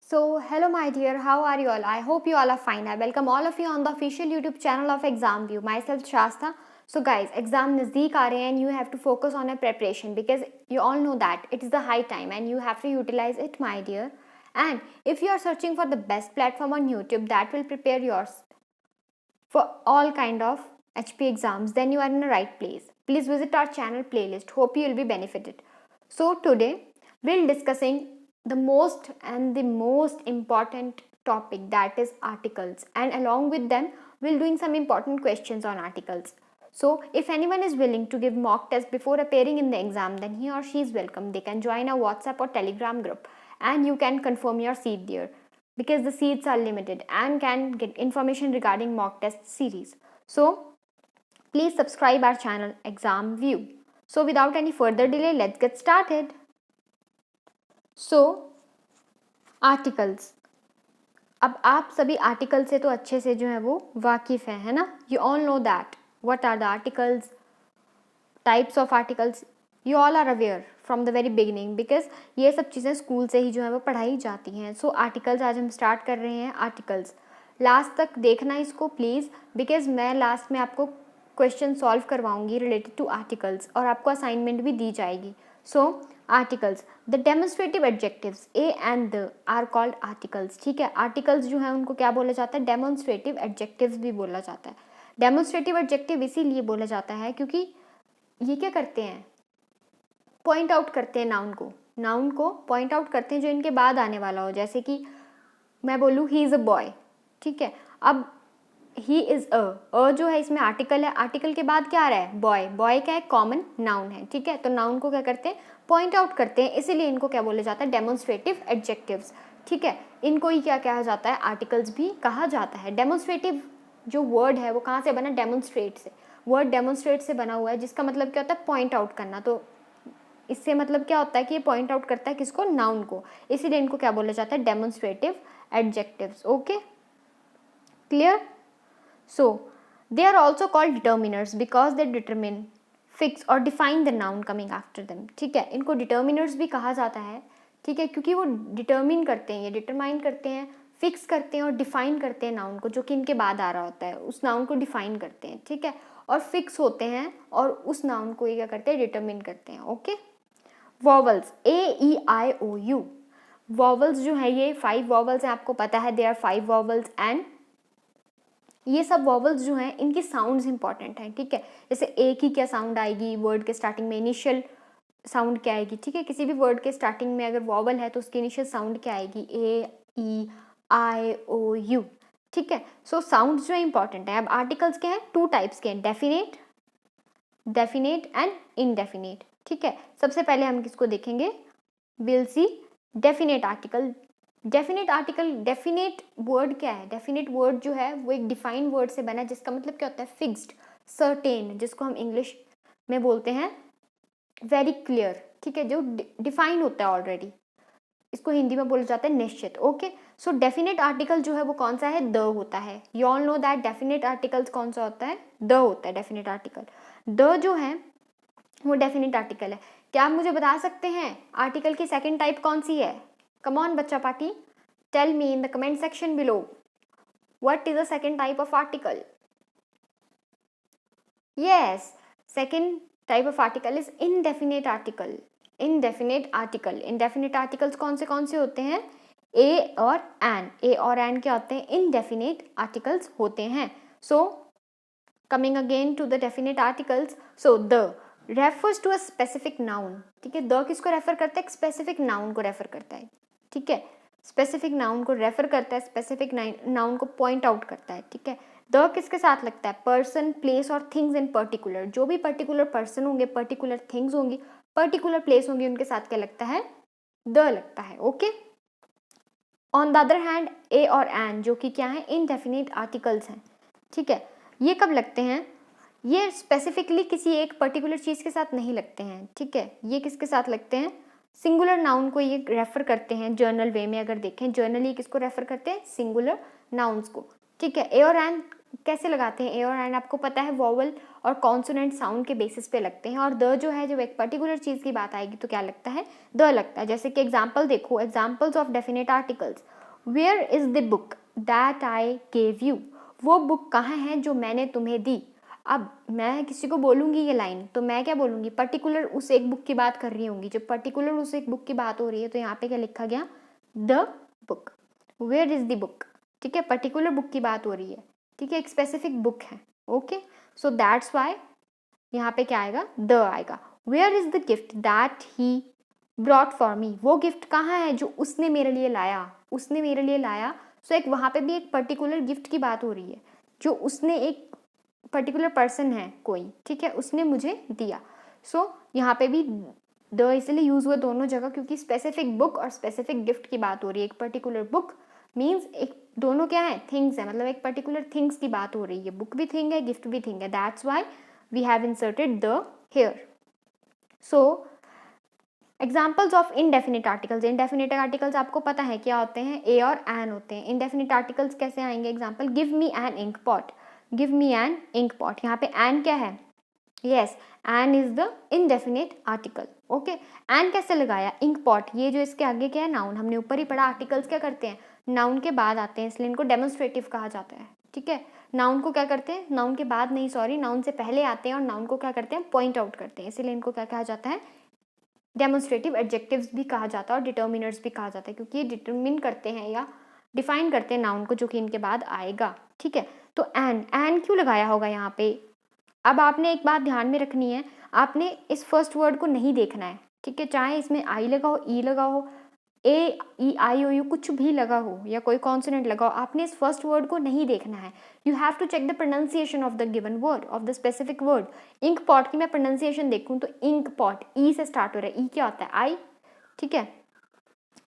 Hello my dear, how are you all? I hope you all are fine. I welcome all of you on the official YouTube channel of Exam View. Myself Shasta. So guys, exam nazdeek aa rahe hain and you have to focus on your preparation because you all know that it is the high time and you have to utilize it, my dear. And if you are searching for the best platform on YouTube that will prepare yours for all kind of HP exams, then you are in the right place. Please visit our channel playlist. Hope you will be benefited. So today we'll discussing the most important topic, that is articles, and along with them we'll doing some important questions on articles. So if anyone is willing to give mock test before appearing in the exam, then he or she is welcome. They can join our WhatsApp or Telegram group and you can confirm your seat there because the seats are limited and can get information regarding mock test series. So please subscribe our channel Exam View. So without any further delay, let's get started. So articles, अब आप सभी article से तो अच्छे से जो है वो वाकिफ़ है ना. You all know that what are the articles, types of articles, you all are aware from the very beginning because ये सब चीज़ें स्कूल से ही जो है वो पढ़ाई जाती हैं. सो आर्टिकल्स आज हम स्टार्ट कर रहे हैं. आर्टिकल्स लास्ट तक देखना इसको प्लीज़, बिकॉज मैं लास्ट में आपको क्वेश्चन सॉल्व करवाऊंगी रिलेटेड टू आर्टिकल्स और आपको असाइनमेंट भी दी जाएगी. So articles, the demonstrative adjectives a and the are called articles. ठीक है, आर्टिकल्स जो है उनको क्या बोला जाता है? डेमोन्स्ट्रेटिव एडजेक्टिव्स भी बोला जाता है. डेमोन्स्ट्रेटिव एडजेक्टिव इसीलिए बोला जाता है क्योंकि ये क्या करते हैं? पॉइंट आउट करते हैं नाउन को पॉइंट आउट करते हैं जो इनके बाद आने वाला हो. जैसे कि मैं बोलूँ ही इज़ अ बॉय, ठीक है, अब ही इज़ अ जो है इसमें आर्टिकल है, आर्टिकल के बाद क्या आ रहा है? बॉय. बॉय क्या है? कॉमन नाउन है. ठीक है, तो नाउन को क्या करते हैं? पॉइंट आउट करते हैं, इसीलिए इनको क्या बोला जाता है? Demonstrative adjectives. ठीक है, इनको ही क्या कहा जाता है? आर्टिकल्स भी कहा जाता है. डेमोन्स्ट्रेटिव जो वर्ड है वो कहाँ से बना? डेमोन्स्ट्रेट से. वर्ड डेमोन्स्ट्रेट से बना हुआ है जिसका मतलब क्या होता है? पॉइंट आउट करना. तो इससे मतलब क्या होता है कि ये पॉइंट आउट करता है किसको? नाउन को. इसीलिए इनको क्या बोला जाता है? Demonstrative adjectives. Okay, clear? So they are also called determiners because they determine, fix और define the noun coming after them. ठीक है, इनको determiners भी कहा जाता है. ठीक है, क्योंकि वो determine करते हैं, ये determine करते हैं, fix करते हैं और define करते हैं नाउन को जो कि इनके बाद आ रहा होता है. उस नाउन को define करते हैं. ठीक है, और fix होते हैं और उस नाउन को ये क्या करते हैं? determine करते हैं. Okay, vowels A E I O U. vowels जो है ये 5 vowels हैं, आपको पता है. there are 5 vowels and ये सब वॉवल्स जो हैं इनकी साउंड्स इंपॉर्टेंट हैं. ठीक है, जैसे ए की क्या साउंड आएगी वर्ड के स्टार्टिंग में? इनिशियल साउंड क्या आएगी? ठीक है, किसी भी वर्ड के स्टार्टिंग में अगर वॉवल है तो उसकी इनिशियल साउंड क्या आएगी? ए ई आई ओ यू. ठीक है, सो साउंड्स जो है इंपॉर्टेंट है. अब आर्टिकल्स के हैं 2 टाइप्स के हैं, डेफिनेट एंड इनडेफिनेट. ठीक है, सबसे पहले हम किसको देखेंगे? Will see definite article. Definite article, definite word क्या है? डेफिनेट वर्ड जो है वो एक डिफाइंड वर्ड से बना है जिसका मतलब क्या होता है? फिक्स्ड, सर्टेन, जिसको हम इंग्लिश में बोलते हैं वेरी क्लियर. ठीक है, जो डिफाइन होता है ऑलरेडी, इसको हिंदी में बोला जाता है निश्चित. ओके, सो डेफिनेट आर्टिकल जो है वो कौन सा है? द होता है. You all know that definite articles कौन सा होता है? द होता है डेफिनेट आर्टिकल. द जो है वो डेफिनेट आर्टिकल है. क्या आप मुझे बता सकते हैं आर्टिकल की सेकेंड टाइप कौन सी है? Come on, Bacha Party. Tell me in the comment section below. What is the second type of article? Yes, second type of article is indefinite article. Indefinite article. Indefinite articles कौन से होते हैं? A और an. A और an क्या होते हैं? Indefinite articles होते हैं. So, coming again to the definite articles. So, the refers to a specific noun. ठीक है, the किसको रेफर करता है? स्पेसिफिक नाउन को रेफर करता है. ठीक है, स्पेसिफिक नाउन को रेफर करता है, स्पेसिफिक नाउन को पॉइंट आउट करता है. ठीक है, द किसके साथ लगता है? पर्सन, प्लेस और थिंग्स इन पर्टिकुलर. जो भी पर्टिकुलर पर्सन होंगे, पर्टिकुलर थिंग्स होंगी, पर्टिकुलर प्लेस होंगी, उनके साथ क्या लगता है? द लगता है. Okay, on the other hand a और एन जो कि क्या है? इनडेफिनिट आर्टिकल्स हैं. ठीक है, ये कब लगते हैं? ये स्पेसिफिकली किसी एक पर्टिकुलर चीज़ के साथ नहीं लगते हैं. ठीक है, ये किसके साथ लगते हैं? सिंगुलर नाउन को ये रेफर करते हैं. जर्नल वे में अगर देखें, जर्नली किसको रेफर करते हैं? सिंगुलर नाउन्स को. ठीक है, ए और एन कैसे लगाते हैं? ए और एन आपको पता है वॉवल और कॉन्सोनेंट साउंड के बेसिस पे लगते हैं, और द जो है जब एक पर्टिकुलर चीज़ की बात आएगी तो क्या लगता है, द लगता है। जैसे कि एग्जाम्पल देखो, examples of definite articles, where is the book that I gave you, वो बुक कहाँ है जो मैंने तुम्हें दी। अब मैं किसी को बोलूँगी ये लाइन तो मैं क्या बोलूँगी, पर्टिकुलर उस एक बुक की बात कर रही होंगी। जब पर्टिकुलर उस एक बुक की बात हो रही है तो यहाँ पे क्या लिखा गया, the book, where is the book, ठीक है, पर्टिकुलर बुक की बात हो रही है, ठीक है, एक स्पेसिफिक बुक है। ओके, सो दैट्स वाई यहाँ पे क्या आएगा, द आएगा। Where is the gift that he brought for me, वो गिफ्ट कहाँ है जो उसने मेरे लिए लाया, उसने मेरे लिए लाया। सो एक वहाँ पे भी एक पर्टिकुलर गिफ्ट की बात हो रही है, जो उसने, एक पर्टिकुलर पर्सन है कोई, ठीक है, उसने मुझे दिया। सो यहाँ पे भी द इसलिए यूज हुआ दोनों जगह क्योंकि स्पेसिफिक बुक और स्पेसिफिक गिफ्ट की बात हो रही है। एक पर्टिकुलर बुक मीन्स एक, दोनों क्या है, थिंग्स है, मतलब एक पर्टिकुलर थिंग्स की बात हो रही है, बुक भी थिंग है, गिफ्ट भी थिंग है, that's why we have inserted the here. So examples of indefinite articles, indefinite articles आपको पता है क्या होते हैं, ए और एन होते हैं। इनडेफिनिट आर्टिकल्स कैसे आएंगे, example, give me an ink pot, give me an ink pot, यहाँ पे एन क्या है, yes, an is the indefinite article. Okay, an कैसे लगाया, इंक पॉट, ये जो इसके आगे क्या है, नाउन, हमने ऊपर ही पढ़ा आर्टिकल्स क्या करते हैं, नाउन के बाद आते हैं, इसलिए इनको डेमोन्स्ट्रेटिव कहा जाता है, ठीक है। नाउन को क्या करते हैं, नाउन के बाद नहीं, सॉरी, नाउन से पहले आते हैं और नाउन को क्या करते हैं, पॉइंट आउट करते हैं, इसीलिए इनको क्या कहा जाता है, डेमोन्स्ट्रेटिव एडजेक्टिव्स भी कहा जाता है और डिटर्मिनर्स भी कहा जाता है, क्योंकि ये डिटरमिन करते हैं या डिफाइन करते हैं नाउन को जो कि इनके बाद आएगा, ठीक है। तो एन, एन क्यों लगाया होगा यहाँ पे। अब आपने एक बात ध्यान में रखनी है, आपने इस फर्स्ट वर्ड को नहीं देखना है, ठीक है, चाहे इसमें आई लगा हो, ई लगा हो, ए ई आई ओ यू कुछ भी लगा हो या कोई कॉन्सोनेंट लगा हो, आपने इस फर्स्ट वर्ड को नहीं देखना है। You have to check the pronunciation of the given word, of the specific word. Ink pot की मैं प्रोनाउंसिएशन देखूं तो इंक पॉट, ई से स्टार्ट हो रहा है, ई क्या होता है, आई, ठीक है,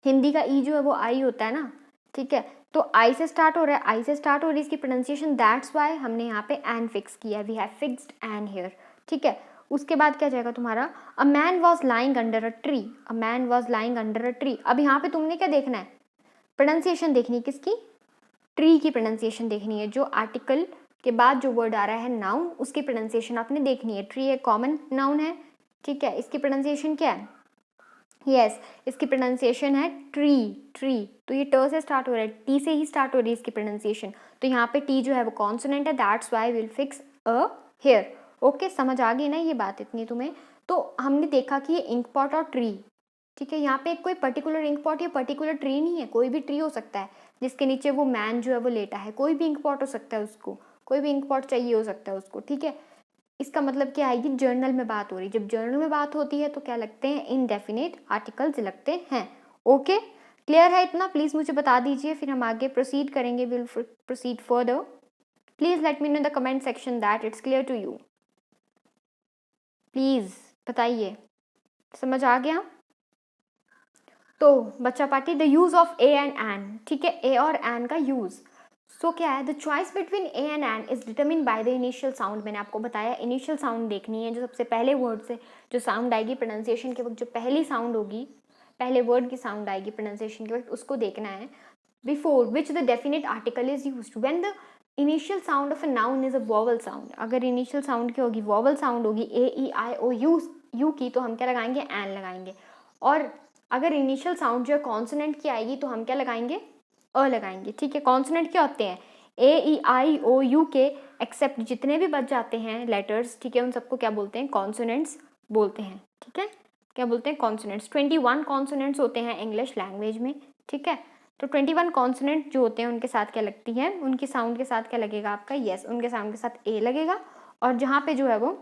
हिंदी का ई जो है वो आई होता है ना, ठीक है, तो आई से स्टार्ट हो रहा है, आई से स्टार्ट हो रही है इसकी प्रोनाउंसिएशन, दैट्स वाई हमने यहाँ पे एन फिक्स किया, we have fixed an here, ठीक है। उसके बाद क्या जाएगा तुम्हारा, a man was lying under a tree, a man was lying under a tree. अब यहाँ पे तुमने क्या देखना है, प्रोनाउंसिएशन देखनी है, किसकी, ट्री की प्रोनाउंसिएशन देखनी है, जो आर्टिकल के बाद जो वर्ड आ रहा है नाउन, उसकी प्रोनाउंसिएशन आपने देखनी है। ट्री एक कॉमन नाउन है, ठीक है, इसकी प्रोनाउंसिएशन क्या है, यस, इसकी प्रोनाउंसिएशन है ट्री, ट्री, तो ये ट से स्टार्ट हो रहा है, टी से ही स्टार्ट हो रही है इसकी प्रोनाउंसिएशन, तो यहाँ पे टी जो है वो कॉन्सोनेंट है, that's why will fix a here. Okay, समझ आ गई ना ये बात इतनी तुम्हें। तो हमने देखा कि ये इंक पॉट और ट्री, ठीक है, यहाँ पे कोई पर्टिकुलर इंक पॉट या पर्टिकुलर ट्री नहीं है, कोई भी ट्री हो सकता है जिसके नीचे वो मैन जो है वो लेटा है, कोई भी इंक पॉट हो सकता है उसको, कोई भी इंक पॉट चाहिए हो सकता है उसको, ठीक है। इसका मतलब क्या आएगी, जर्नल में बात हो रही, जब जर्नल में बात होती है तो क्या लगते हैं, इनडेफिनेट आर्टिकल्स लगते हैं। ओके, क्लियर है इतना, प्लीज मुझे बता दीजिए, फिर हम आगे प्रोसीड करेंगे, will proceed further. Please let me know in the comment section that it's clear to you, please बताइए, समझ आ गया। तो बच्चा party, the use of a and an, ठीक है, ए और एन का यूज। सो क्या है, the choice between a and an is determine by the initial sound. मैंने आपको बताया इनिशियल साउंड देखनी है, जो सबसे पहले वर्ड से जो साउंड आएगी प्रोनाउंसिएशन के वक्त, जो पहली साउंड होगी, पहले वर्ड की साउंड आएगी प्रोनाउंसिएशन के वक्त, उसको देखना है। Before which the definite article is used, when the initial sound of a noun is a vowel sound. अगर इनिशियल साउंड क्या होगी, वॉवल साउंड होगी, ए ई आई ओ यू की, तो हम क्या लगाएंगे, एन लगाएंगे। और अगर इनिशियल साउंड जो है कॉन्सोनेंट की आएगी तो हम क्या लगाएंगे, अ लगाएंगे, ठीक है। कॉन्सोनेंट क्या होते हैं, ए ई आई ओ यू के एक्सेप्ट जितने भी बच जाते हैं लेटर्स, ठीक है, उन सबको क्या बोलते हैं, कॉन्सोनेंट्स बोलते हैं, ठीक है, क्या बोलते हैं, कॉन्सोनेंट्स। 21 कॉन्सोनेंट्स होते हैं इंग्लिश लैंग्वेज में, ठीक है। तो 21 कॉन्सोनेंट जो होते हैं उनके साथ क्या लगती है, उनकी साउंड के साथ क्या लगेगा आपका, यस, उनके साउंड के साथ ए लगेगा, और जहाँ पे जो है वो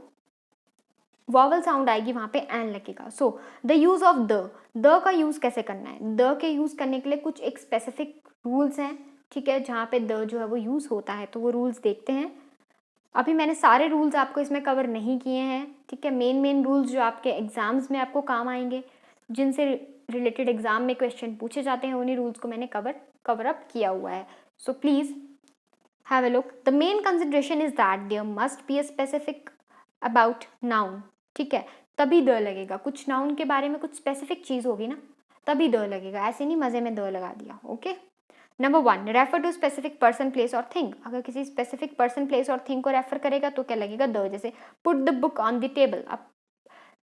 वॉवल साउंड आएगी वहाँ पे एन लगेगा। So the use of the का यूज कैसे करना है, द के यूज करने के लिए कुछ एक स्पेसिफिक रूल्स हैं, ठीक है, जहाँ पे द जो है वो यूज होता है, तो वो रूल्स देखते हैं। अभी मैंने सारे रूल्स आपको इसमें कवर नहीं किए हैं, ठीक है, मेन रूल्स जो आपके एग्जाम्स में आपको काम आएंगे, जिनसे रिलेटेड एग्जाम में क्वेश्चन पूछे जाते हैं, उन्हीं रूल्स को मैंने कवर अप किया हुआ है। So please have a look. The main consideration is that there must be a specific about noun, ठीक है, तभी द लगेगा। कुछ नाउन के बारे में कुछ स्पेसिफिक चीज होगी ना, तभी द लगेगा, ऐसे नहीं मजे में द लगा दिया। Okay, number 1, refer to specific person place और थिंग। अगर किसी स्पेसिफिक पर्सन प्लेस और थिंग को रेफर करेगा तो क्या लगेगा द। जैसे put the book on the table, अब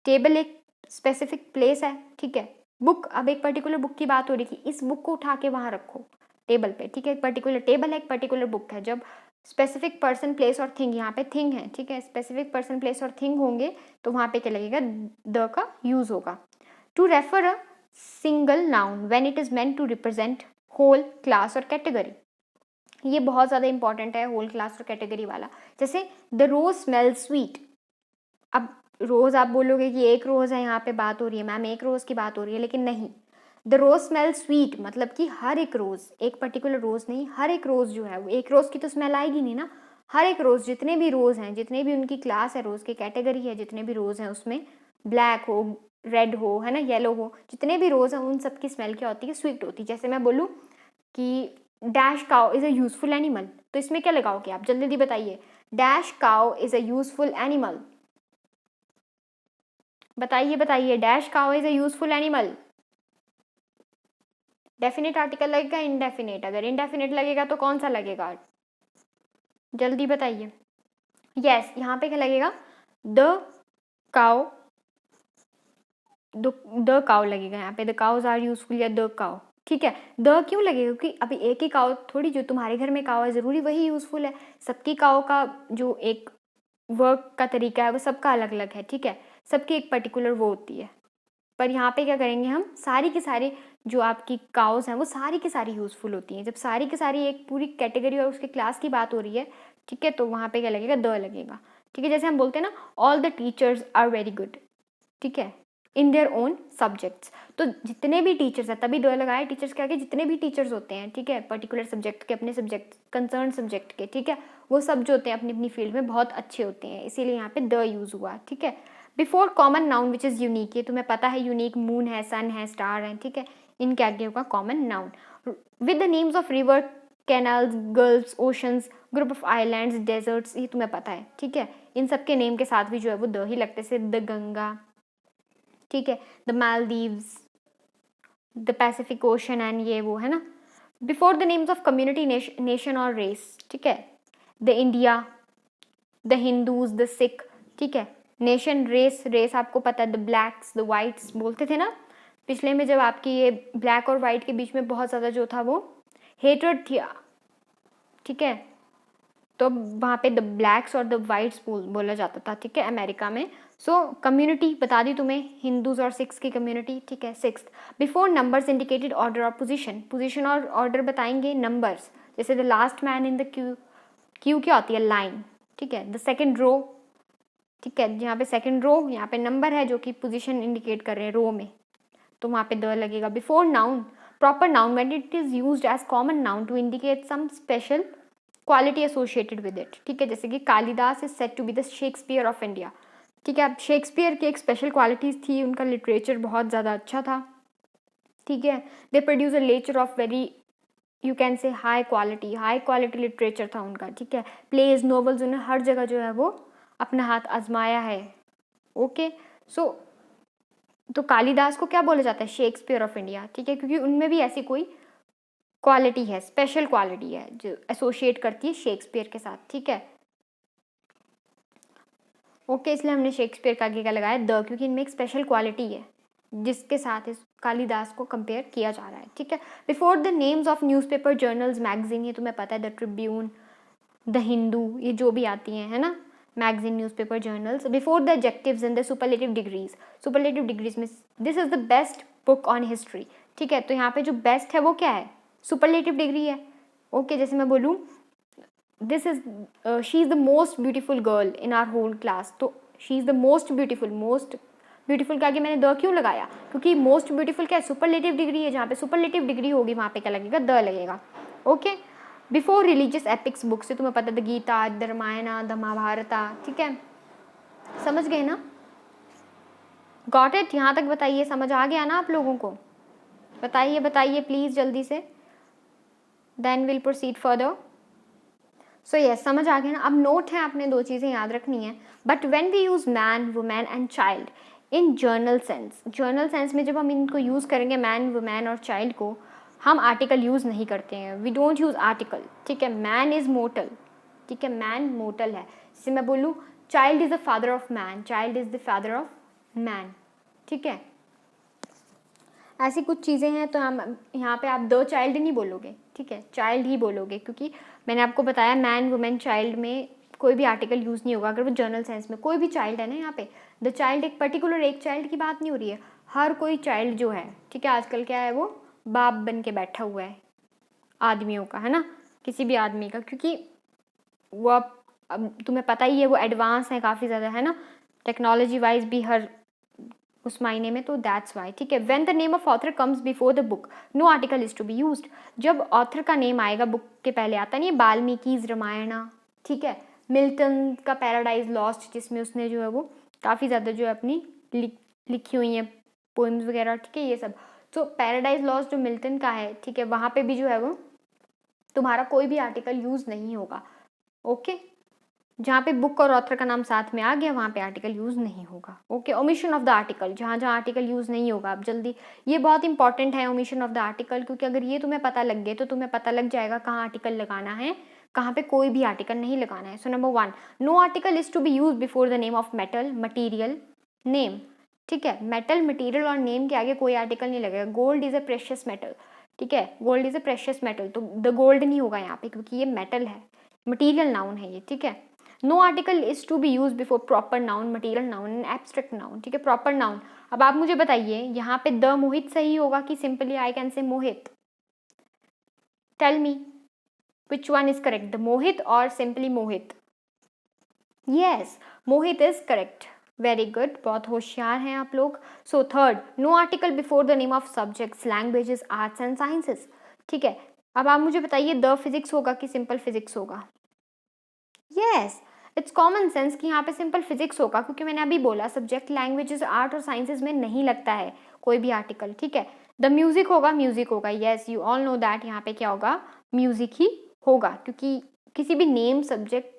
टेबल एक स्पेसिफिक प्लेस है, ठीक है। बुक, अब एक पर्टिकुलर बुक की बात हो रही थी, इस बुक को उठा के वहां रखो टेबल पे, ठीक है। एक पर्टिकुलर टेबल है, एक पर्टिकुलर बुक है। जब स्पेसिफिक पर्सन प्लेस और थिंग, यहाँ पे थिंग है, ठीक है, स्पेसिफिक पर्सन प्लेस और थिंग होंगे तो वहां पे क्या लगेगा, द का यूज होगा। To refer a single noun when it is meant to represent whole class और कैटेगरी, ये बहुत ज़्यादा इंपॉर्टेंट है होल क्लास और कैटेगरी वाला। जैसे द रोज स्मेल स्वीट, अब रोज आप बोलोगे कि एक रोज है, यहाँ पे बात हो रही है मैम एक रोज की बात हो रही है, लेकिन नहीं, द रोज स्मेल स्वीट मतलब कि हर एक रोज, एक पर्टिकुलर रोज नहीं, हर एक रोज जो है वो, एक रोज की तो स्मेल आएगी नहीं ना, हर एक रोज, जितने भी रोज हैं, जितने भी उनकी क्लास है, रोज की कैटेगरी है, जितने भी रोज हैं उसमें, ब्लैक हो, रेड हो, है ना, येलो हो, जितने भी रोज हैं उन सबकी स्मेल क्या होती है, स्वीट होती है। जैसे मैं बोलूँ कि dash cow is a useful animal, तो इसमें क्या लगाओगे आप, जल्दी जल्दी बताइए। Dash cow is a useful animal, बताइए बताइए, dash cow is a useful animal. Definite article लगेगा, इनडेफिनेट, अगर इनडेफिनेट लगेगा तो कौन सा लगेगा, जल्दी बताइए। यस, यहाँ पे क्या लगेगा, द काउ, द काउ लगेगा यहाँ पे, द काउज आर यूजफुल या द काउ, ठीक है। द क्यों लगेगा, क्योंकि अभी एक ही काउ थोड़ी, जो तुम्हारे घर में काउ है जरूरी वही यूजफुल है, सबकी काउ का जो एक वर्क का तरीका है वो सबका अलग अलग है, ठीक है, सबकी एक पर्टिकुलर वो होती है। पर यहाँ पे क्या करेंगे हम, सारी की सारी जो आपकी काउज हैं वो सारी की सारी यूजफुल होती हैं। जब सारी की सारी एक पूरी कैटेगरी और उसके क्लास की बात हो रही है, ठीक है, तो वहाँ पे क्या लगेगा, द लगेगा, ठीक है। जैसे हम बोलते हैं ना, all the teachers are very good, ठीक है, इन देयर ओन सब्जेक्ट्स, तो जितने भी टीचर्स हैं, तभी द लगाए, टीचर्स के आगे जितने भी टीचर्स होते हैं, ठीक है, पर्टिकुलर सब्जेक्ट के, अपने सब्जेक्ट कंसर्न सब्जेक्ट के, ठीक है, वो सब जो होते हैं अपनी अपनी फील्ड में बहुत अच्छे होते हैं, इसीलिए यहाँ पे द यूज हुआ, ठीक है। Before common noun which is unique, ये तुम्हें पता है, यूनिक मून है, सन है, स्टार है, ठीक है, इनके आगे होगा common noun. With the names of river, canals, gulfs, oceans, group of islands, deserts, ये तुम्हें पता है, ठीक है, इन सब के नेम के साथ भी जो है वो द ही लगते से, द गंगा, ठीक है, the Maldives, the Pacific ocean and ये वो, है ना। Before the names of community, nation और रेस, ठीक है, the India, the Hindus, the Sikh, ठीक है, नेशन, रेस, रेस आपको पता है, द ब्लैक्स, द वाइट्स बोलते थे ना पिछले में, जब आपकी ये ब्लैक और वाइट के बीच में बहुत ज़्यादा जो था वो हेट्रेड थी, ठीक है, तो वहाँ पे द ब्लैक्स और द वाइट्स बोला जाता था, ठीक है, अमेरिका में। सो कम्युनिटी बता दी तुम्हें, हिंदूज और सिख्स की कम्युनिटी, ठीक है। Six, before numbers indicated order और पोजीशन, पोजीशन और ऑर्डर बताएंगे नंबर्स, जैसे the last man in the Q, Q क्या होती है, लाइन, ठीक है, द सेकेंड रो, ठीक है, यहाँ पे सेकेंड रो, यहाँ पे नंबर है जो कि पोजीशन इंडिकेट कर रहे हैं रो में, तो वहाँ पे द लगेगा। Before noun, proper noun when it is used as common noun to indicate some special quality associated with it, ठीक है, जैसे कि Kalidas is said to be the Shakespeare of India, ठीक है। अब शेक्सपियर की एक स्पेशल क्वालिटीज थी, उनका लिटरेचर बहुत ज़्यादा अच्छा था, ठीक है, they produce a lecture of very, you can say high quality literature था उनका, ठीक है। प्लेज, नॉवेल्स, उन्हें हर जगह जो है वो अपना हाथ आजमाया है, ओके। सो तो कालिदास को क्या बोला जाता है, शेक्सपियर ऑफ इंडिया, ठीक है, क्योंकि उनमें भी ऐसी कोई क्वालिटी है, स्पेशल क्वालिटी है जो एसोसिएट करती है शेक्सपियर के साथ, ठीक है, ओके। इसलिए हमने शेक्सपियर का आगे क्या लगाया, द, क्योंकि इनमें एक स्पेशल क्वालिटी है जिसके साथ इस कालिदास को कंपेयर किया जा रहा है, ठीक है। Before the names of newspaper, journals, magazine, ये तुम्हें पता है, द ट्रिब्यून, द हिंदू, ये जो भी आती हैं, है ना, magazine, newspaper, journals. Before the adjectives and the superlative degrees में, this is the best book on history, ठीक है, तो यहाँ पे जो बेस्ट है वो क्या है, सुपरलेटिव डिग्री है, ओके। जैसे मैं बोलूँ this is, she is the most beautiful girl in our whole class, तो she is the most beautiful के आगे मैंने द क्यों लगाया, क्योंकि मोस्ट ब्यूटीफुल क्या है, सुपरलेटिव डिग्री है, जहाँ पे सुपरलेटिव डिग्री होगी वहाँ पे क्या लगेगा, द लगेगा, okay. Before religious epics book से तुम्हें पता है, the Gita, the Ramayana, the Mahabharata, ठीक है, समझ गए ना, गॉट इट, यहाँ तक बताइए, समझ आ गया ना आप लोगों को, बताइए बताइए प्लीज जल्दी से, then will proceed further. So yes, समझ आ गया ना। अब नोट है, आपने दो चीज़ें याद रखनी है, but when we use man, women and child in general sense में जब हम इनको यूज़ करेंगे मैन, वुमेन और चाइल्ड को, हम आर्टिकल यूज़ नहीं करते हैं, वी डोंट यूज़ आर्टिकल, ठीक है। मैन इज़ मोर्टल, ठीक है, मैन मोर्टल है। जैसे मैं बोलूँ child is the father of man, child is the father of man, ठीक है। ऐसी कुछ चीज़ें हैं, तो हम यहाँ पे आप द चाइल्ड नहीं बोलोगे, ठीक है, चाइल्ड ही बोलोगे, क्योंकि मैंने आपको बताया मैन वुमेन चाइल्ड में कोई भी आर्टिकल यूज़ नहीं होगा अगर वो जनरल सेंस में कोई भी चाइल्ड है ना। यहाँ पे द चाइल्ड एक पर्टिकुलर एक चाइल्ड की बात नहीं हो रही है, हर कोई चाइल्ड जो है, ठीक है। आजकल क्या है, वो बाप बन के बैठा हुआ है आदमियों का, है ना, किसी भी आदमी का, क्योंकि वो अब तुम्हें पता ही है वो एडवांस है काफ़ी ज़्यादा, है ना, टेक्नोलॉजी वाइज भी हर उस मायने में, तो दैट्स वाई, ठीक है। When the name of author comes before the book no article is to be used. जब ऑथर का नेम आएगा बुक के पहले आता नहीं है, बाल्मीकिज रामायणा, ठीक है, मिल्टन का पैराडाइज लॉस्ट जिसमें उसने जो है वो काफ़ी ज़्यादा जो है अपनी लिखी हुई है पोइम्स वगैरह, ठीक है, ये सब। तो पैराडाइज लॉस्ट जो मिल्टन का है, ठीक है, वहाँ पे भी जो है वो तुम्हारा कोई भी आर्टिकल यूज़ नहीं होगा, ओके। जहाँ पे बुक और ऑथर का नाम साथ में आ गया वहाँ पे आर्टिकल यूज़ नहीं होगा, okay. Omission of the article, जहाँ जहाँ आर्टिकल यूज़ नहीं होगा, अब जल्दी, ये बहुत इंपॉर्टेंट है ओमिशन ऑफ द आर्टिकल, क्योंकि अगर ये तुम्हें पता लग गए तो तुम्हें पता लग जाएगा कहाँ आर्टिकल लगाना है, कहाँ पे कोई भी आर्टिकल नहीं लगाना है। So number 1, no article is to be use before the name of metal material name, ठीक है। मेटल मटीरियल और नेम के आगे कोई आर्टिकल नहीं लगेगा। Gold is a precious metal, ठीक है, gold is a precious metal, तो द गोल्ड नहीं होगा यहाँ पे क्योंकि ये मेटल है, मटीरियल नाउन है ये, ठीक है। No article is to be use before proper noun material noun and abstract noun, ठीक है, प्रॉपर नाउन। अब आप मुझे बताइए यहाँ पे द मोहित सही होगा कि simply I can say Mohit, tell me which one is correct, the Mohit और simply Mohit. Yes, Mohit is correct, very good, बहुत होशियार हैं आप लोग। So third, no article before the name of subjects languages arts and sciences, ठीक है। अब आप मुझे बताइए द फिजिक्स होगा कि सिंपल फिजिक्स होगा। यस, इट्स कॉमन सेंस कि यहाँ पे सिंपल फिजिक्स होगा, क्योंकि मैंने अभी बोला सब्जेक्ट लैंग्वेजेस आर्ट और साइंसेज में नहीं लगता है कोई भी आर्टिकल, ठीक है। द म्यूजिक होगा, म्यूजिक होगा, yes you all know that, यहाँ पे क्या होगा, म्यूजिक ही होगा, क्योंकि किसी भी नेम सब्जेक्ट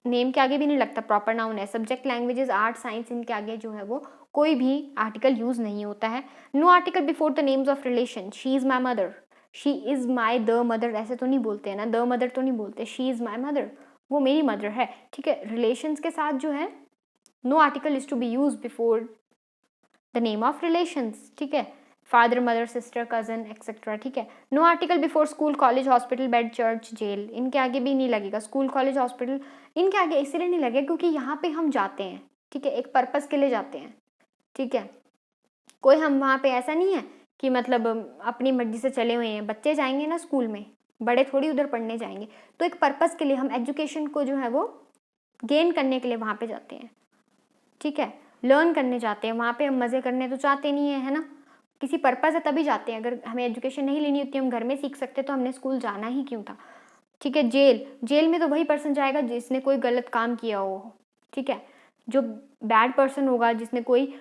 नेम के आगे भी नहीं लगता, प्रॉपर नाउन है। सब्जेक्ट लैंग्वेजेस आर्ट साइंस इनके आगे जो है वो कोई भी आर्टिकल यूज नहीं होता है। No article before the names of relation, she is my mother, she is my the mother, ऐसे तो नहीं बोलते हैं ना, द मदर तो नहीं बोलते, शी इज माई मदर, वो मेरी मदर है, ठीक है। रिलेशंस के साथ जो है no article is to be use before the name of relations, ठीक है, father mother sister cousin etcetera, ठीक है। No article before school college hospital bed church jail, इनके आगे भी नहीं लगेगा, स्कूल कॉलेज हॉस्पिटल इनके आगे इसलिए नहीं लगेगा क्योंकि यहाँ पे हम जाते हैं, ठीक है, एक पर्पस के लिए जाते हैं, ठीक है। कोई हम वहाँ पे ऐसा नहीं है कि मतलब अपनी मर्जी से चले हुए हैं, बच्चे जाएंगे ना स्कूल में, बड़े थोड़ी उधर पढ़ने जाएंगे, तो एक पर्पस के लिए हम एजुकेशन को जो है वो गेन करने के लिए वहाँ पे जाते हैं, ठीक है, लर्न करने जाते हैं, वहाँ पे हम मज़े करने तो चाहते नहीं है ना, किसी पर्पज़ है तभी जाते हैं। अगर हमें एजुकेशन नहीं लेनी होती, हम घर में सीख सकते तो हमने स्कूल जाना ही क्यों था, ठीक है। जेल में तो वही पर्सन जाएगा जिसने कोई गलत काम किया हो, ठीक है, जो बैड पर्सन होगा, जिसने कोई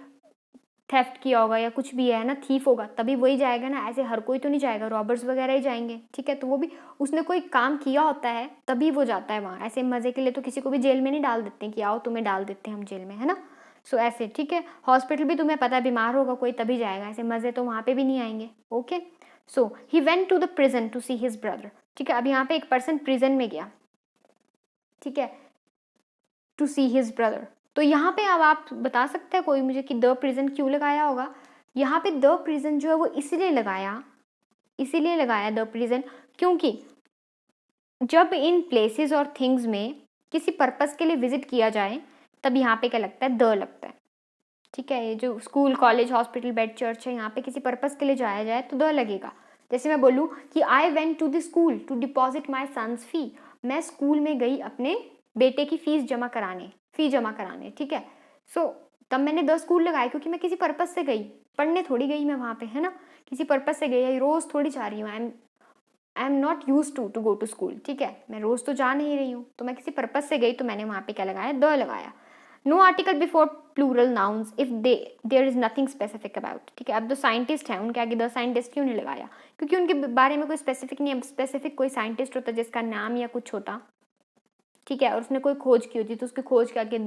थेफ्ट किया होगा या कुछ भी है ना, थीफ होगा, तभी वही जाएगा ना, ऐसे हर कोई तो नहीं जाएगा, रॉबर्स वगैरह ही जाएंगे, ठीक है। तो वो भी उसने कोई काम किया होता है तभी वो जाता है वहाँ, ऐसे मज़े के लिए तो किसी को भी जेल में नहीं डाल देते हैं कि आओ तुम्हें डाल देते हैं हम जेल में, है ना। सो ऐसे, ठीक है। हॉस्पिटल भी तुम्हें पता है बीमार होगा कोई तभी जाएगा, ऐसे मज़े तो वहाँ पे भी नहीं आएंगे, okay. So he went to the prison to see his brother, ठीक है। अब यहाँ पे एक पर्सन प्रिजन में गया, ठीक है, टू सी हिज ब्रदर, तो यहाँ पे अब आप बता सकते हैं कोई मुझे कि द प्रिजन क्यों लगाया होगा। यहाँ पे द प्रिजन जो है वो इसीलिए लगाया द प्रिजन, क्योंकि जब इन प्लेसेस और थिंग्स में किसी पर्पस के लिए विजिट किया जाए तब यहाँ पे क्या लगता है, द लगता है, ठीक है। ये जो school college hospital bed church है, यहाँ पे किसी पर्पस के लिए जाया जाए तो द लगेगा। जैसे मैं बोलूँ कि I went to the school to deposit my son's fee, मैं स्कूल में गई अपने बेटे की फी जमा कराने, ठीक है। सो तब मैंने द स्कूल लगाया क्योंकि मैं किसी पर्पस से गई, पढ़ने थोड़ी गई मैं वहाँ पे, है ना, किसी पर्पस से गई, रोज़ थोड़ी जा रही हूँ, I am not use to go to school, ठीक है, मैं रोज़ तो जा नहीं रही हूँ, तो मैं किसी पर्पस से गई तो मैंने वहाँ पे क्या लगाया, द लगाया। No article before plural nouns if there is nothing specific about, ठीक है। अब जो साइंटिस्ट हैं उनके आगे द साइंटिस्ट क्यों नहीं लगाया, क्योंकि उनके बारे में कोई स्पेसिफिक नहीं है, स्पेसिफिक कोई साइंटिस्ट होता जिसका नाम या कुछ होता, ठीक है, और उसने कोई खोज की होती तो उसकी खोज के आगे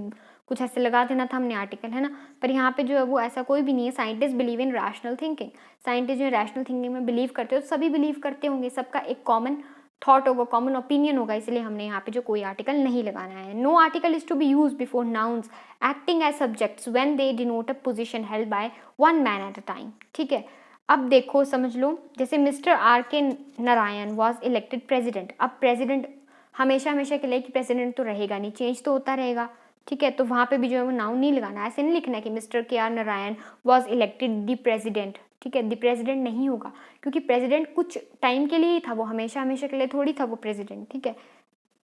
कुछ ऐसे लगा देना था हमने आर्टिकल, है ना। पर यहाँ पे जो है वो ऐसा कोई भी नहीं है। Scientist believe in rational thinking, scientist जो है रैशनल थिंकिंग में बिलीव करते हो, तो सभी बिलीव करते होंगे, सबका एक कॉमन थॉट होगा, कॉमन ओपिनियन होगा, इसलिए हमने यहाँ पे जो कोई आर्टिकल नहीं लगाना है। No article is to be use before nouns acting as subjects when they denote a position held by one man at a time, ठीक है। अब देखो समझ लो, जैसे मिस्टर आर के नारायण वॉज इलेक्टेड प्रेसिडेंट। अब प्रेसिडेंट हमेशा हमेशा के लिए कि प्रेसिडेंट तो रहेगा नहीं, चेंज तो होता रहेगा, ठीक है। तो वहाँ पे भी जो है वो नाउन नहीं लगाना, ऐसे नहीं लिखना है कि mister K R Narayan was elected the president, ठीक है। द प्रेसिडेंट नहीं होगा, क्योंकि प्रेसिडेंट कुछ टाइम के लिए ही था, वो हमेशा हमेशा के लिए थोड़ी था वो प्रेसिडेंट, ठीक है।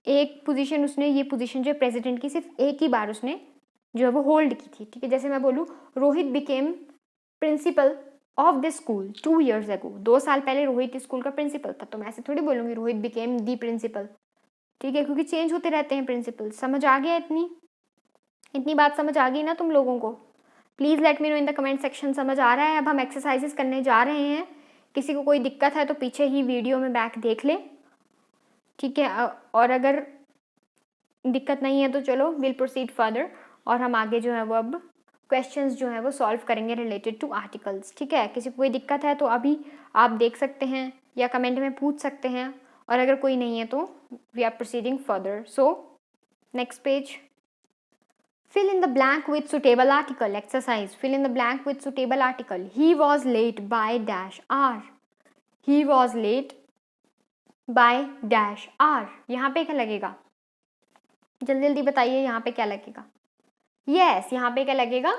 एक पोजीशन उसने, ये पोजीशन जो है प्रेसिडेंट की, सिर्फ एक ही बार उसने जो है वो होल्ड की थी, ठीक है। जैसे मैं बोलूँ Rohit became principle of this school 2 years ago, 2 साल पहले रोहित स्कूल का प्रिंसिपल था, तो मैं ऐसे थोड़ी बोलूँगी रोहित बिकेम दी प्रिंसिपल, ठीक है, क्योंकि चेंज होते रहते हैं प्रिंसिपल। समझ आ गया? इतनी बात समझ आ गई ना तुम लोगों को? Please let me know in the comment section, समझ आ रहा है? अब हम एक्सरसाइजेस करने जा रहे हैं, किसी को कोई दिक्कत है तो पीछे ही वीडियो में बैक देख ले, ठीक है। और अगर दिक्कत नहीं है तो चलो विल प्रोसीड फर्दर, और हम आगे जो है वो अब क्वेश्चंस जो है वो सॉल्व करेंगे रिलेटेड टू आर्टिकल्स, ठीक है। किसी को कोई दिक्कत है तो अभी आप देख सकते हैं या कमेंट में पूछ सकते हैं, और अगर कोई नहीं है तो we are proceeding further. So next page, fill in the blank with suitable article. Exercise, fill in the blank with suitable article. He was late by dash hour. He was late by dash hour. यहाँ पे क्या लगेगा? जल्दी जल्दी बताइए, यहाँ पे क्या लगेगा? Yes, यहाँ पे क्या लगेगा?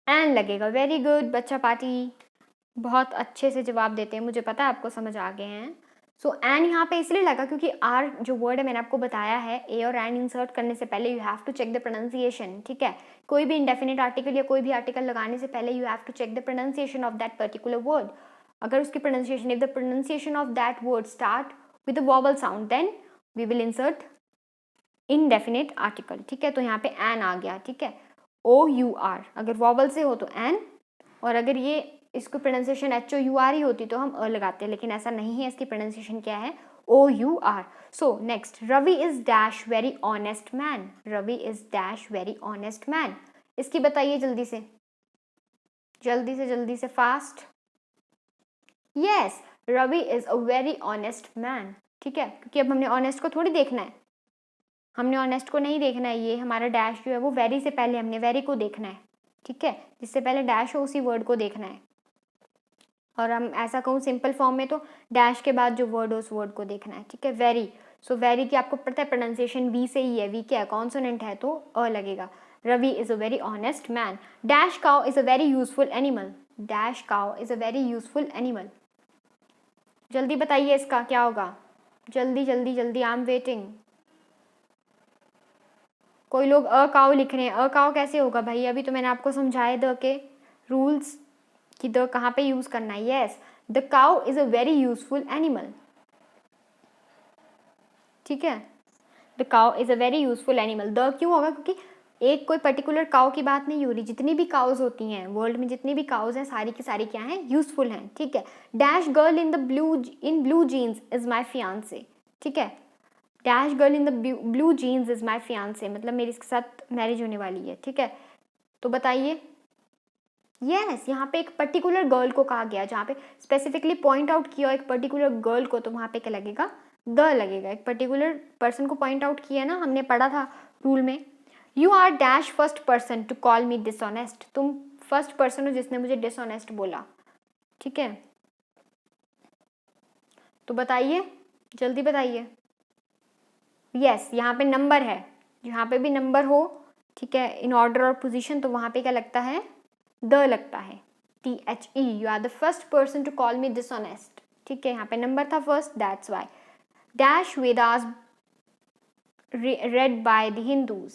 एन लगेगा। वेरी गुड बच्चा पार्टी, बहुत अच्छे से जवाब देते हैं, मुझे पता है आपको समझ आ गए हैं। सो एन यहाँ पे इसलिए लगा क्योंकि आर जो वर्ड है मैंने आपको बताया है, ए और एन इंसर्ट करने से पहले you have to check the pronunciation, ठीक है। कोई भी इंडेफिनिट आर्टिकल या कोई भी आर्टिकल लगाने से पहले you have to check the pronunciation of that particular word. अगर उसकी pronunciation, if the pronunciation of that word start with the vowel sound, then we will insert indefinite article, ठीक है। तो यहाँ पे एन आ गया, ठीक है। OUR, अगर वॉवल से हो तो एन, और अगर ये इसको प्रोनाउंसिएशन HOUR ही होती तो हम अ लगाते हैं, लेकिन ऐसा नहीं है, इसकी प्रोनाउंसिएशन क्या है? OUR। So next, Ravi is dash very honest man. Ravi is dash very honest man, इसकी बताइए जल्दी से जल्दी से fast. Yes, Ravi is a very honest man, ठीक है, क्योंकि अब हमने ऑनेस्ट को थोड़ी देखना है, हमने ऑनेस्ट को नहीं देखना है, ये हमारा डैश जो है वो वेरी से पहले हमने वेरी को देखना है, ठीक है। जिससे पहले डैश हो उसी वर्ड को देखना है, और हम ऐसा कहूँ सिंपल फॉर्म में तो डैश के बाद जो वर्ड हो उस वर्ड को देखना है, ठीक है। वेरी, सो वेरी की आपको पता है प्रोनाउंसिएशन वी से ही है, वी क्या है? कॉन्सोनेंट है तो अ लगेगा। Ravi is a very honest man. Dash cow is a very useful animal. Dash cow is a very useful animal, जल्दी बताइए इसका क्या होगा? जल्दी जल्दी जल्दी, आई एम वेटिंग। कोई लोग अ काउ लिख रहे हैं, अ काउ कैसे होगा भाई? अभी तो मैंने आपको समझाए द के रूल्स कि द कहाँ पे यूज करना है। Yes, the cow is a very useful animal, ठीक है। The cow is a very useful animal. The क्यों होगा? क्योंकि एक कोई पर्टिकुलर काउ की बात नहीं हो रही, जितनी भी काउज होती हैं वर्ल्ड में, जितनी भी काउज हैं सारी की सारी क्या हैं? यूजफुल हैं, ठीक है। Dash girl in blue jeans is my fiancee, ठीक है। Dash girl in the blue jeans is my fiancee, मतलब मेरे इसके साथ मैरिज होने वाली है, ठीक है। तो बताइए, यस, यहाँ पे एक पर्टिकुलर गर्ल को कहा गया, जहाँ पे स्पेसिफिकली पॉइंट आउट किया एक पर्टिकुलर गर्ल को, तो वहाँ पे क्या लगेगा? द लगेगा। एक पर्टिकुलर पर्सन को पॉइंट आउट किया ना, हमने पढ़ा था रूल में। You are dash first person to call me dishonest, तुम फर्स्ट पर्सन हो जिसने मुझे डिसऑनेस्ट बोला, ठीक है। तो बताइए, जल्दी बताइए। यस, यहाँ पे नंबर है, यहाँ पे भी नंबर हो, ठीक है, इन ऑर्डर और पोजीशन, तो वहाँ पे क्या लगता है? द लगता है, THE। You are the first person to call me dishonest, ठीक है। यहाँ पे नंबर था first, that's why. Dash Vedas read by the Hindus,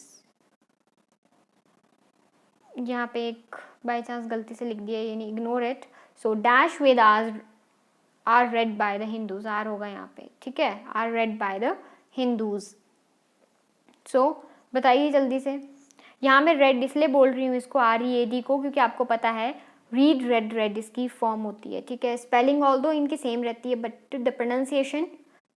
यहाँ पे एक बाई चांस गलती से लिख दिया, यानी ignore it. So dash Vedas are read by the Hindus, are होगा यहाँ पे, ठीक है, are read by the Hindus। So बताइए जल्दी से। यहाँ मैं रेड इसलिए बोल रही हूँ इसको, READ को, क्योंकि आपको पता है रीड रेड रेड इसकी फॉर्म होती है, ठीक है। स्पेलिंग ऑल्दो इनकी सेम रहती है, but the pronunciation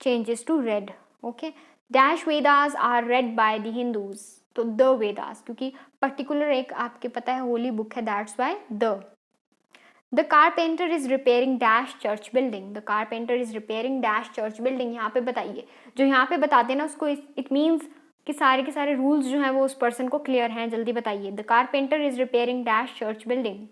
changes to red, okay. Dash Vedas are red by the Hindus, तो द वेदास, क्योंकि पर्टिकुलर एक आपके पता है होली बुक है, that's why the carpenter is repairing dash church building, the carpenter is repairing dash church building. यहाँ पे बताइए, जो यहाँ पे बताते हैं ना उसको इट मीन्स कि सारे के सारे रूल्स जो हैं वो उस पर्सन को क्लियर हैं। जल्दी बताइए, the carpenter is repairing dash church building.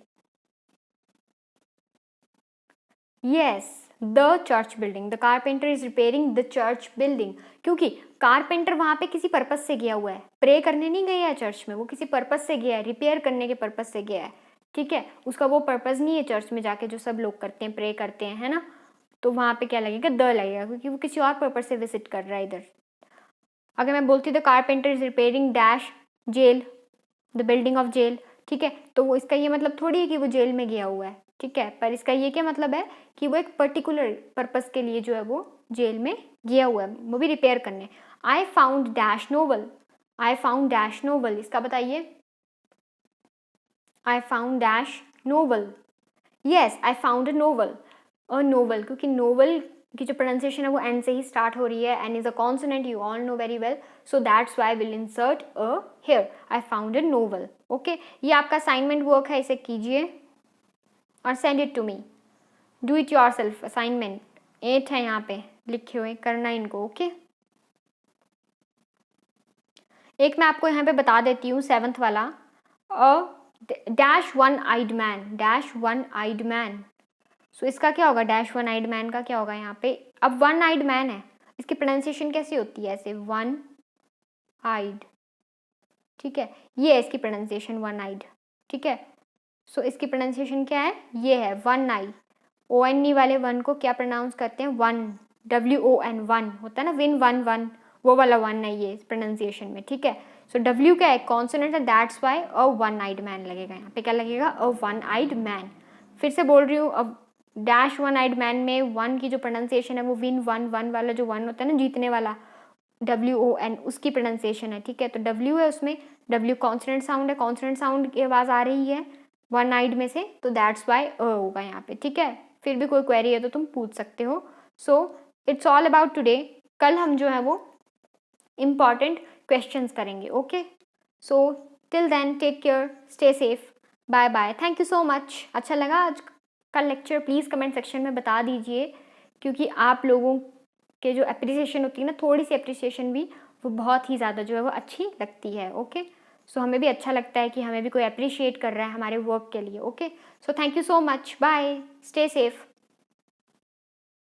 Yes, the church building, the carpenter is repairing the church building, क्योंकि कारपेंटर वहां पे किसी पर्पज से गया हुआ है, प्रे करने नहीं गया है चर्च में, वो किसी पर्पज से गया है, रिपेयर करने के पर्पज से गया है, ठीक है। उसका वो पर्पज नहीं है चर्च में जाके जो सब लोग करते हैं, प्रे करते हैं, है ना। तो वहां पे क्या लगेगा, द लगेगा, क्योंकि वो किसी और पर्पज से विजिट कर रहा है इधर। अगर मैं बोलती the carpenter is repairing dash jail, the building of jail, ठीक है, तो वो इसका ये मतलब थोड़ी है कि वो जेल में गया हुआ है, ठीक है, पर इसका ये क्या मतलब है कि वो एक पर्टिकुलर पर्पस के लिए जो है वो जेल में गया हुआ है, वो भी रिपेयर करने। I found dash novel, I found dash novel, इसका बताइए। I found dash novel, yes I found a novel, क्योंकि नोवल की जो प्रोनाउंसिएशन है वो एन से ही स्टार्ट हो रही है, N is a consonant, you all know very well, so that's why will insert a here, I found a novel. Okay, ये आपका असाइनमेंट वर्क है, इसे कीजिए और send it to me, do it yourself. Assignment 8 है यहाँ पे लिखे हुए, करना इनको। ओके, एक मैं आपको यहाँ पे बता देती हूँ 7th वाला, dash one eyed man, dash one eyed man, so इसका क्या होगा, डैश वन आइड मैन का क्या होगा यहाँ पे। अब वन आइड मैन है, इसकी प्रोनाउंसिएशन कैसी होती है, ऐसे वन आइड, ठीक है, ये है इसकी प्रोनाउंसिएशन वन आइड, ठीक है। सो इसकी प्रोनाउंसिएशन क्या है, ये है वन आई, ओ एन ई वाले वन को क्या प्रोनाउंस करते हैं, one, W O N, one होता है ना, विन वन वन, वो वाला वन है ये प्रोनाउंसिएशन में, ठीक है। सो डब्ल्यू क्या है, कॉन्सोनेंट है, that's why a one eyed man लगेगा, यहाँ पे क्या लगेगा, अ वन आइड मैन। फिर से बोल रही हूँ, अब डैश वन आइड मैन में वन की जो प्रोनाउंसिएशन है वो विन वन वन वाला जो वन होता है ना जीतने वाला, डब्ल्यू ओ एन, उसकी प्रोनाउंसिएशन है, ठीक है। तो डब्ल्यू है उसमें, डब्ल्यू कॉन्सोनेंट साउंड है, कॉन्सोनेंट साउंड की आवाज़ आ रही है वन आइड में से, तो दैट्स वाई अ होगा यहाँ पे, ठीक है। फिर भी कोई क्वेरी है तो तुम पूछ सकते हो। So it's all about today, कल हम जो है वो इम्पॉर्टेंट क्वेश्चंस करेंगे। Okay, so till then take care, stay safe, bye bye, thank you so much. अच्छा लगा आज का लेक्चर, प्लीज़ कमेंट सेक्शन में बता दीजिए, क्योंकि आप लोगों के जो अप्रिसिएशन होती है ना, थोड़ी सी अप्रिसिएशन भी, वो बहुत ही ज़्यादा जो है वो अच्छी लगती है। ओके, सो हमें भी अच्छा लगता है कि हमें भी कोई अप्रिशिएट कर रहा है हमारे वर्क के लिए। Okay, so thank you so much, bye, stay safe.